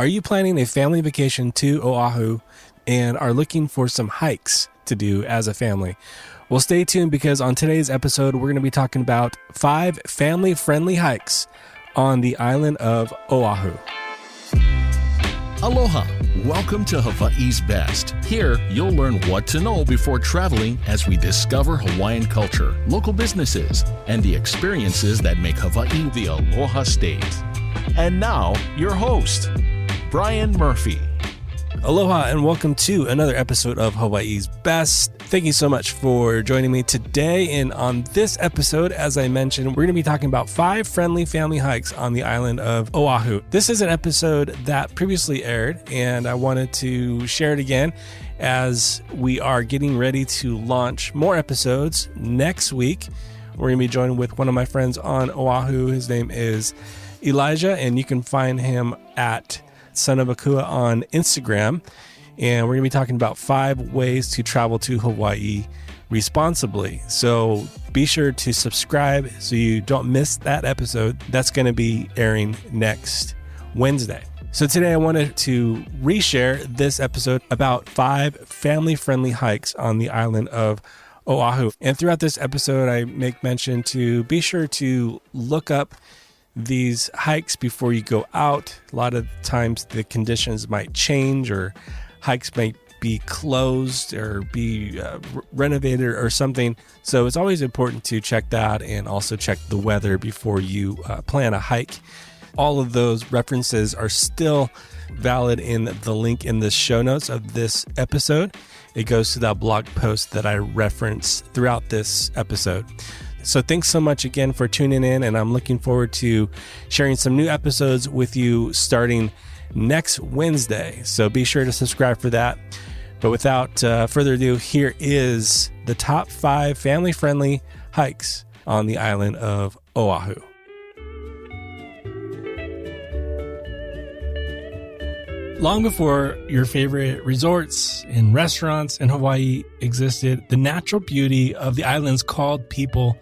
Are you planning a family vacation to Oahu and are looking for some hikes to do as a family? Well, stay tuned because on today's episode, we're going to be talking about 5 family-friendly hikes on the island of Oahu. Aloha! Welcome to Hawaii's Best. Here, you'll learn what to know before traveling as we discover Hawaiian culture, local businesses, and the experiences that make Hawaii the Aloha State. And now, your host, Bryan Murphy. Aloha and welcome to another episode of Hawaii's Best. Thank you so much for joining me today. And on this episode, as I mentioned, we're going to be talking about 5 friendly family hikes on the island of Oahu. This is an episode that previously aired, and I wanted to share it again as we are getting ready to launch more episodes next week. We're going to be joined with one of my friends on Oahu. His name is Elijah, and you can find him at Son of Akua on Instagram. And we're going to be talking about 5 ways to travel to Hawaii responsibly. So be sure to subscribe so you don't miss that episode. That's going to be airing next Wednesday. So today I wanted to reshare this episode about 5 family-friendly hikes on the island of Oahu. And throughout this episode, I make mention to be sure to look up these hikes before you go out. A lot of times the conditions might change, or hikes might be closed or be renovated or something. So it's always important to check that and also check the weather before you plan a hike. All of those references are still valid in the link in the show notes of this episode. It goes to that blog post that I reference throughout this episode. So thanks so much again for tuning in, and I'm looking forward to sharing some new episodes with you starting next Wednesday. So be sure to subscribe for that. But without further ado, here is the top 5 family-friendly hikes on the island of Oahu. Long before your favorite resorts and restaurants in Hawaii existed, the natural beauty of the islands called people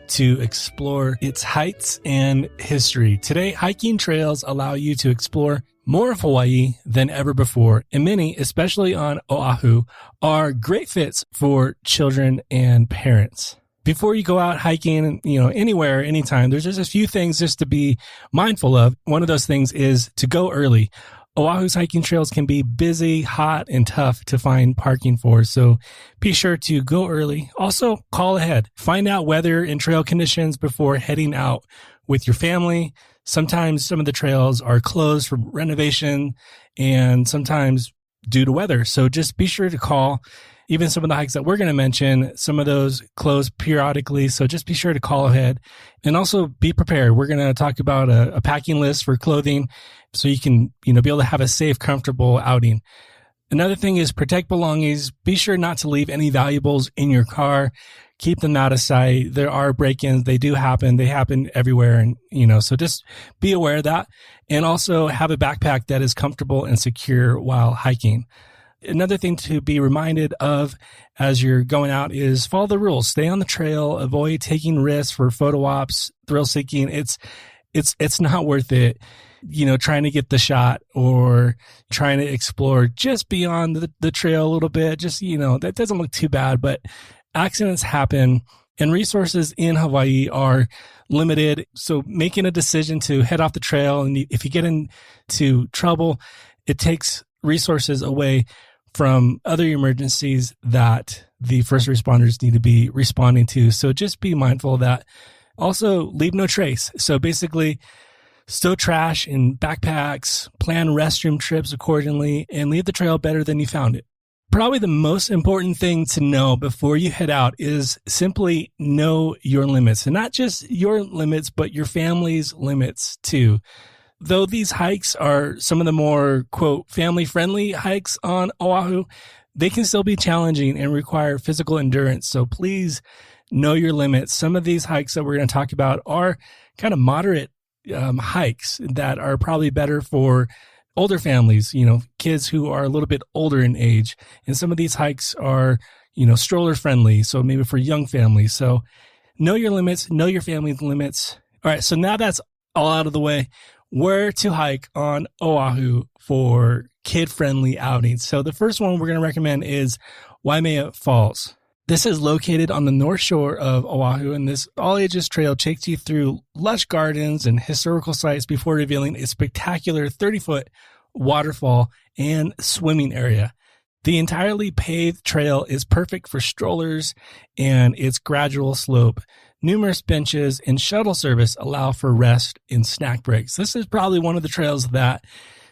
to explore its heights and history. Today, hiking trails allow you to explore more of Hawaii than ever before, and many, especially on Oahu, are great fits for children and parents. Before you go out hiking, anywhere, anytime, there's just a few things just to be mindful of. One of those things is to go early. Oahu's hiking trails can be busy, hot, and tough to find parking for, so be sure to go early. Also, call ahead. Find out weather and trail conditions before heading out with your family. Sometimes some of the trails are closed for renovation and sometimes due to weather, so just be sure to call. Even some of the hikes that we're going to mention, some of those close periodically, so just be sure to call ahead. And also be prepared. We're going to talk about a packing list for clothing so you can be able to have a safe, comfortable outing. Another thing is protect belongings. Be sure not to leave any valuables in your car. Keep them out of sight. There are break-ins. They do happen. They happen everywhere. And, so just be aware of that. And also have a backpack that is comfortable and secure while hiking. Another thing to be reminded of as you're going out is follow the rules. Stay on the trail. Avoid taking risks for photo ops, thrill seeking. It's not worth it. Trying to get the shot or trying to explore just beyond the trail a little bit. Just, that doesn't look too bad, but accidents happen and resources in Hawaii are limited. So making a decision to head off the trail, and if you get into trouble, it takes resources away from other emergencies that the first responders need to be responding to. So just be mindful of that. Also, leave no trace. So basically, stow trash in backpacks, plan restroom trips accordingly, and leave the trail better than you found it. Probably the most important thing to know before you head out is simply know your limits. And not just your limits, but your family's limits too. Though these hikes are some of the more, quote, family-friendly hikes on Oahu, they can still be challenging and require physical endurance. So please know your limits. Some of these hikes that we're going to talk about are kind of moderate hikes that are probably better for older families, kids who are a little bit older in age. And some of these hikes are, stroller-friendly, so maybe for young families. So know your limits, know your family's limits. All right, so now that's all out of the way. where to hike on Oahu for kid-friendly outings. So the first one we're going to recommend is Waimea Falls. This is located on the north shore of Oahu, and this all-ages trail takes you through lush gardens and historical sites before revealing a spectacular 30-foot waterfall and swimming area. The entirely paved trail is perfect for strollers, and its gradual slope, numerous benches, and shuttle service allow for rest and snack breaks. This is probably one of the trails that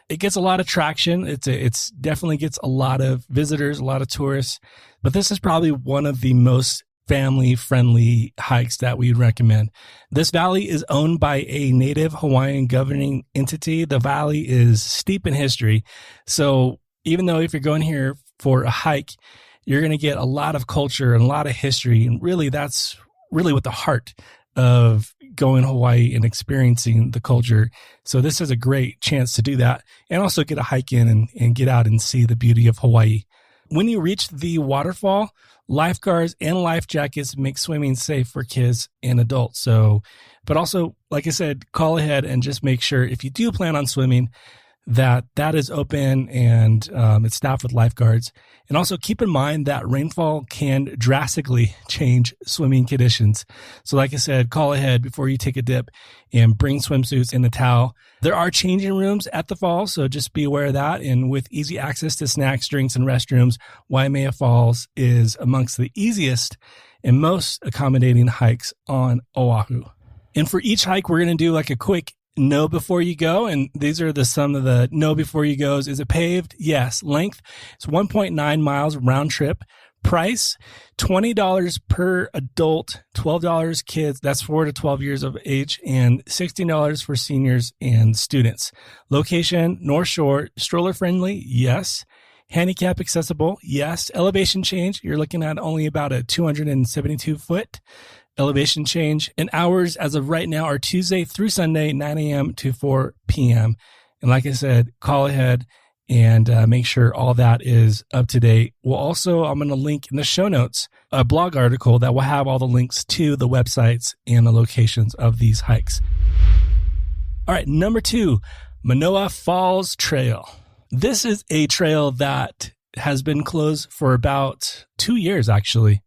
it gets a lot of traction. It's definitely gets a lot of visitors, a lot of tourists, but this is probably one of the most family-friendly hikes that we'd recommend. This valley is owned by a native Hawaiian governing entity. The valley is steep in history, so even though if you're going here for a hike, you're going to get a lot of culture and a lot of history, and really that's really what the heart of going to Hawaii and experiencing the culture. So this is a great chance to do that and also get a hike in and get out and see the beauty of Hawaii. When you reach the waterfall, lifeguards and life jackets make swimming safe for kids and adults. So, but also, like I said, call ahead and just make sure if you do plan on swimming that is open and it's staffed with lifeguards. And also keep in mind that rainfall can drastically change swimming conditions. So like I said, call ahead before you take a dip and bring swimsuits and a towel. There are changing rooms at the falls, so just be aware of that. And with easy access to snacks, drinks, and restrooms, Waimea Falls is amongst the easiest and most accommodating hikes on Oahu. And for each hike, we're going to do like a quick know before you go, and these are some of the know before you goes. Is it paved? Yes. Length, it's 1.9 miles round trip. Price, $20 per adult, $12 kids, that's 4 to 12 years of age, and $16 for seniors and students. Location, North Shore, stroller friendly, yes. Handicap accessible, yes. Elevation change, you're looking at only about a 272 foot elevation change, and hours as of right now are Tuesday through Sunday, 9 a.m. to 4 p.m. And like I said, call ahead and make sure all that is up to date. I'm going to link in the show notes a blog article that will have all the links to the websites and the locations of these hikes. All right, number 2, Manoa Falls Trail. This is a trail that has been closed for about 2 years, actually.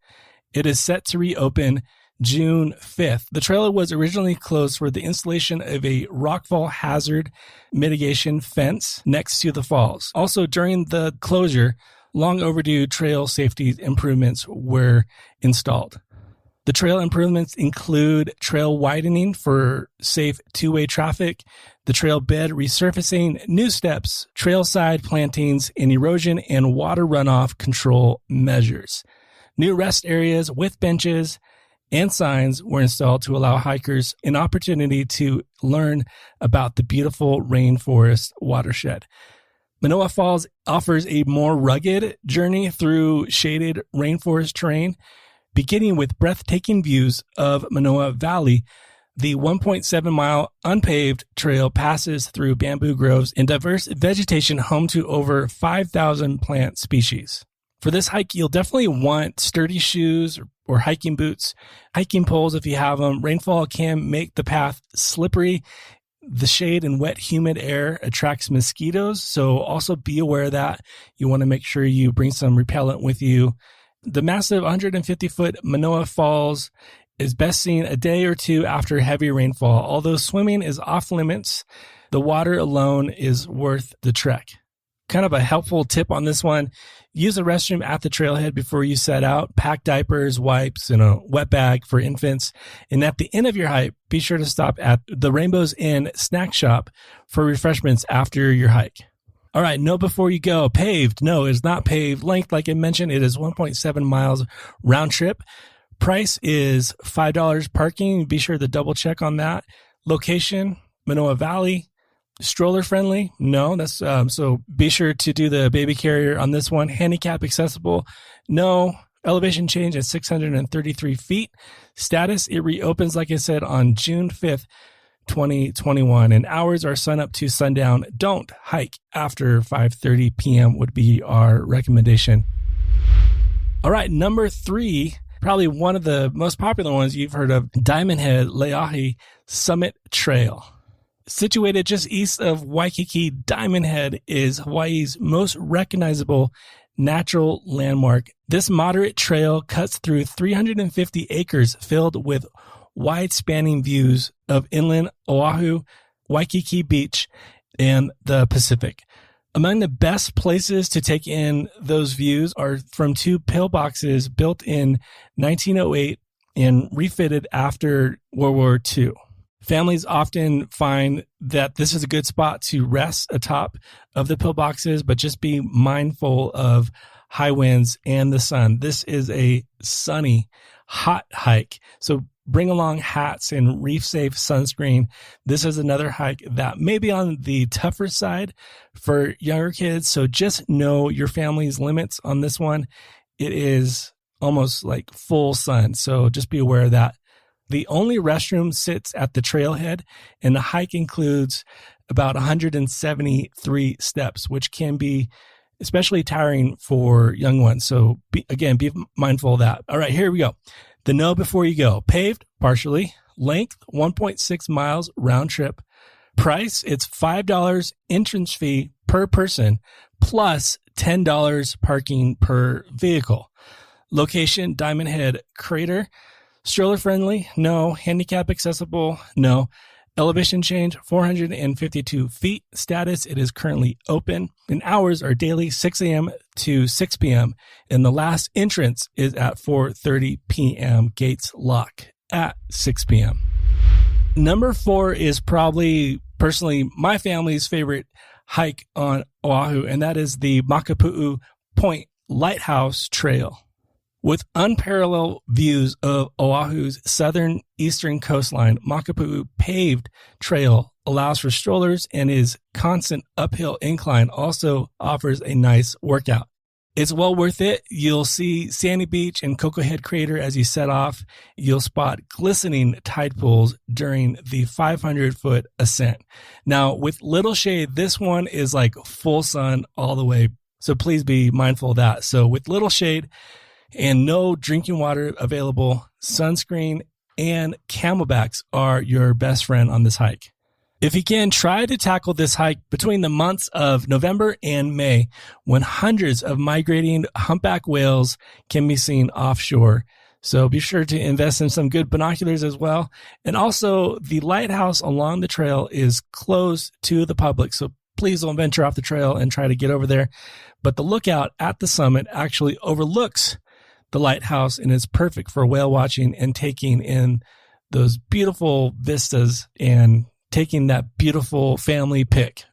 It is set to reopen June 5th. The trail was originally closed for the installation of a rockfall hazard mitigation fence next to the falls. Also, during the closure, long overdue trail safety improvements were installed. The trail improvements include trail widening for safe two-way traffic, the trail bed resurfacing, new steps, trail side plantings, and erosion and water runoff control measures. New rest areas with benches and signs were installed to allow hikers an opportunity to learn about the beautiful rainforest watershed. Manoa Falls offers a more rugged journey through shaded rainforest terrain, beginning with breathtaking views of Manoa Valley. The 1.7-mile unpaved trail passes through bamboo groves and diverse vegetation home to over 5,000 plant species. For this hike, you'll definitely want sturdy shoes or hiking boots, hiking poles if you have them. Rainfall can make the path slippery. The shade and wet, humid air attracts mosquitoes, so also be aware of that. You want to make sure you bring some repellent with you. The massive 150-foot Manoa Falls is best seen a day or two after heavy rainfall. Although swimming is off limits, the water alone is worth the trek. Kind of a helpful tip on this one, use a restroom at the trailhead before you set out. Pack diapers, wipes, and a wet bag for infants. And at the end of your hike, be sure to stop at the Rainbow's Inn snack shop for refreshments after your hike. All right, know before you go. Paved? No, it's not paved. Length, like I mentioned, it is 1.7 miles round trip. Price is $5 parking. Be sure to double check on that. Location, Manoa Valley. Stroller friendly? No, that's so be sure to do the baby carrier on this one. Handicap accessible? No. Elevation change at 633 feet. Status, it reopens, like I said, on June 5th, 2021. And hours are sun up to sundown. Don't hike after 5:30 p.m. would be our recommendation. All right, number 3, probably one of the most popular ones you've heard of, Diamond Head Leahi Summit Trail. Situated just east of Waikiki, Diamond Head is Hawaii's most recognizable natural landmark. This moderate trail cuts through 350 acres filled with wide-spanning views of inland Oahu, Waikiki Beach, and the Pacific. Among the best places to take in those views are from two pillboxes built in 1908 and refitted after World War II. Families often find that this is a good spot to rest atop of the pillboxes, but just be mindful of high winds and the sun. This is a sunny, hot hike. So bring along hats and reef-safe sunscreen. This is another hike that may be on the tougher side for younger kids. So just know your family's limits on this one. It is almost like full sun. So just be aware of that. The only restroom sits at the trailhead, and the hike includes about 173 steps, which can be especially tiring for young ones. So be mindful of that. All right, here we go. The know before you go. Paved, partially. Length, 1.6 miles round trip. Price, it's $5 entrance fee per person, plus $10 parking per vehicle. Location, Diamond Head Crater. Stroller friendly? No. Handicap accessible? No. Elevation change, 452 feet. Status, it is currently open. And hours are daily 6 a.m. to 6 p.m. And the last entrance is at 4:30 p.m. Gates lock at 6 p.m. Number 4 is probably, personally, my family's favorite hike on Oahu, and that is the Makapu'u Point Lighthouse Trail. With unparalleled views of Oahu's southern eastern coastline, Makapu'u paved trail allows for strollers, and his constant uphill incline also offers a nice workout. It's well worth it. You'll see Sandy Beach and Cocoa Head Crater as you set off. You'll spot glistening tide pools during the 500-foot ascent. Now, with little shade, this one is like full sun all the way. So please be mindful of that. So with little shade and no drinking water available, sunscreen and camelbacks are your best friend on this hike. If you can, try to tackle this hike between the months of November and May, when hundreds of migrating humpback whales can be seen offshore. So be sure to invest in some good binoculars as well. And also, the lighthouse along the trail is closed to the public, so please don't venture off the trail and try to get over there. But the lookout at the summit actually overlooks the lighthouse, and it's perfect for whale watching and taking in those beautiful vistas and taking that beautiful family pic.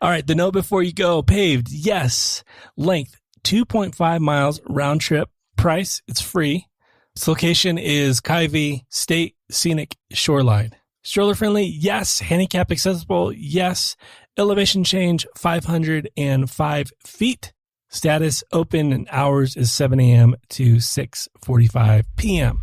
All right, the note before you go. Paved, yes. Length, 2.5 miles round trip. Price, it's free. Its location is Kauai State Scenic Shoreline. Stroller friendly, yes. Handicap accessible, yes. Elevation change, 505 feet. Status open, and hours is 7 a.m. to 6:45 p.m.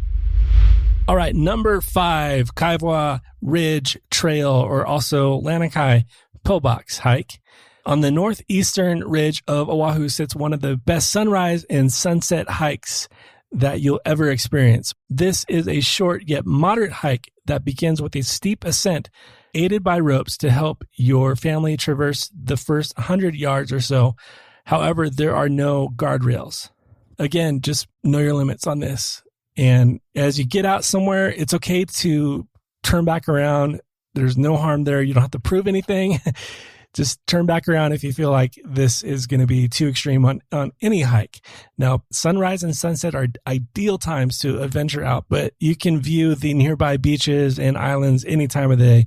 All right, number 5, Kaivua Ridge Trail, or also Lanikai Pillbox Hike. On the northeastern ridge of Oahu sits one of the best sunrise and sunset hikes that you'll ever experience. This is a short yet moderate hike that begins with a steep ascent aided by ropes to help your family traverse the first 100 yards or so. However, there are no guardrails. Again, just know your limits on this. And as you get out somewhere, it's okay to turn back around. There's no harm there. You don't have to prove anything. Just turn back around if you feel like this is going to be too extreme on any hike. Now, sunrise and sunset are ideal times to adventure out, but you can view the nearby beaches and islands any time of the day.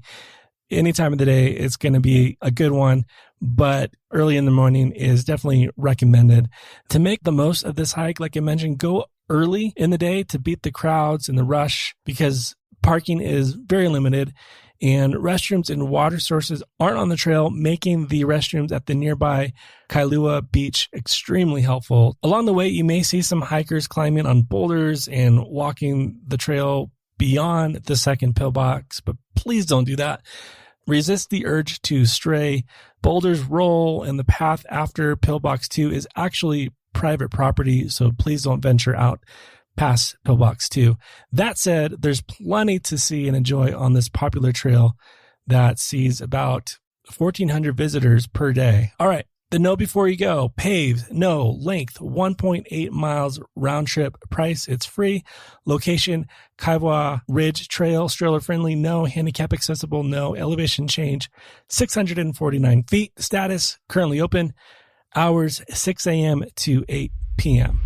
Any time of the day, it's going to be a good one, but early in the morning is definitely recommended. To make the most of this hike, like I mentioned, go early in the day to beat the crowds and the rush, because parking is very limited and restrooms and water sources aren't on the trail, making the restrooms at the nearby Kailua Beach extremely helpful. Along the way, you may see some hikers climbing on boulders and walking the trail beyond the second pillbox, but please don't do that. Resist the urge to stray. Boulders roll, and the path after pillbox 2 is actually private property, so please don't venture out past pillbox 2. That said, there's plenty to see and enjoy on this popular trail that sees about 1,400 visitors per day. All right. The know before you go: paved, no, length 1.8 miles round trip, price it's free, location Kauai Ridge Trail, stroller friendly, no, handicap accessible, no, elevation change 649 feet, status currently open, hours 6 a.m. to 8 p.m.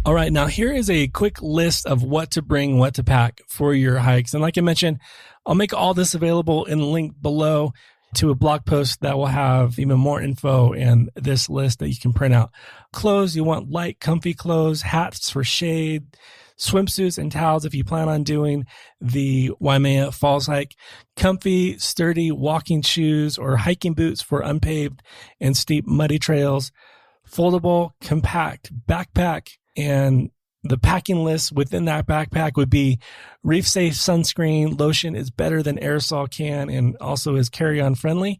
All right, now here is a quick list of what to bring, what to pack for your hikes. And like I mentioned, I'll make all this available in the link below to a blog post that will have even more info and this list that you can print out. Clothes, you want light, comfy clothes, hats for shade, swimsuits and towels if you plan on doing the Waimea Falls hike, comfy, sturdy walking shoes or hiking boots for unpaved and steep muddy trails, foldable, compact backpack, and the packing list within that backpack would be reef safe sunscreen, lotion is better than aerosol can and also is carry-on friendly,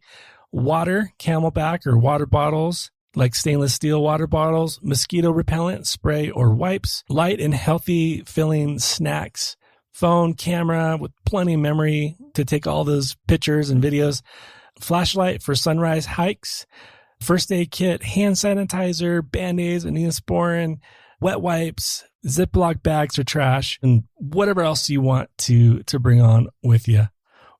water, Camelback or water bottles like stainless steel water bottles, mosquito repellent, spray or wipes, light and healthy filling snacks, phone, camera with plenty of memory to take all those pictures and videos, flashlight for sunrise hikes, first aid kit, hand sanitizer, Band-Aids, and Neosporin, wet wipes, Ziploc bags for trash, and whatever else you want to bring on with you.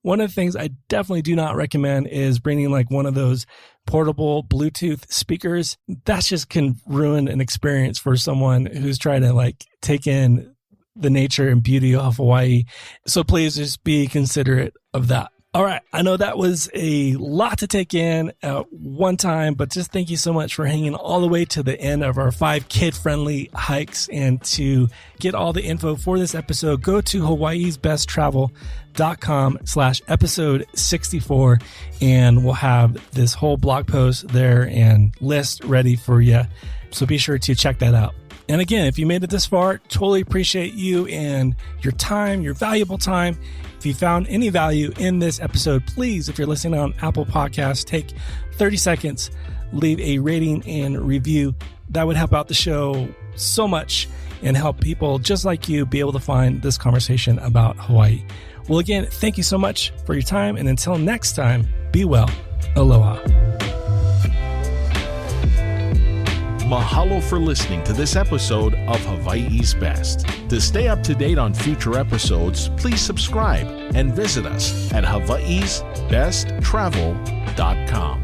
One of the things I definitely do not recommend is bringing like one of those portable Bluetooth speakers. That just can ruin an experience for someone who's trying to like take in the nature and beauty of Hawaii. So please just be considerate of that. All right. I know that was a lot to take in at one time, but just thank you so much for hanging all the way to the end of our 5 kid-friendly hikes. And to get all the info for this episode, go to hawaiisbesttravel.com/episode 64, and we'll have this whole blog post there and list ready for you. So be sure to check that out. And again, if you made it this far, totally appreciate you and your time, your valuable time. If you found any value in this episode, please, if you're listening on Apple Podcasts, take 30 seconds, leave a rating and review. That would help out the show so much and help people just like you be able to find this conversation about Hawaii. Well, again, thank you so much for your time. And until next time, be well. Aloha. Mahalo for listening to this episode of Hawaii's Best. To stay up to date on future episodes, please subscribe and visit us at hawaiisbesttravel.com.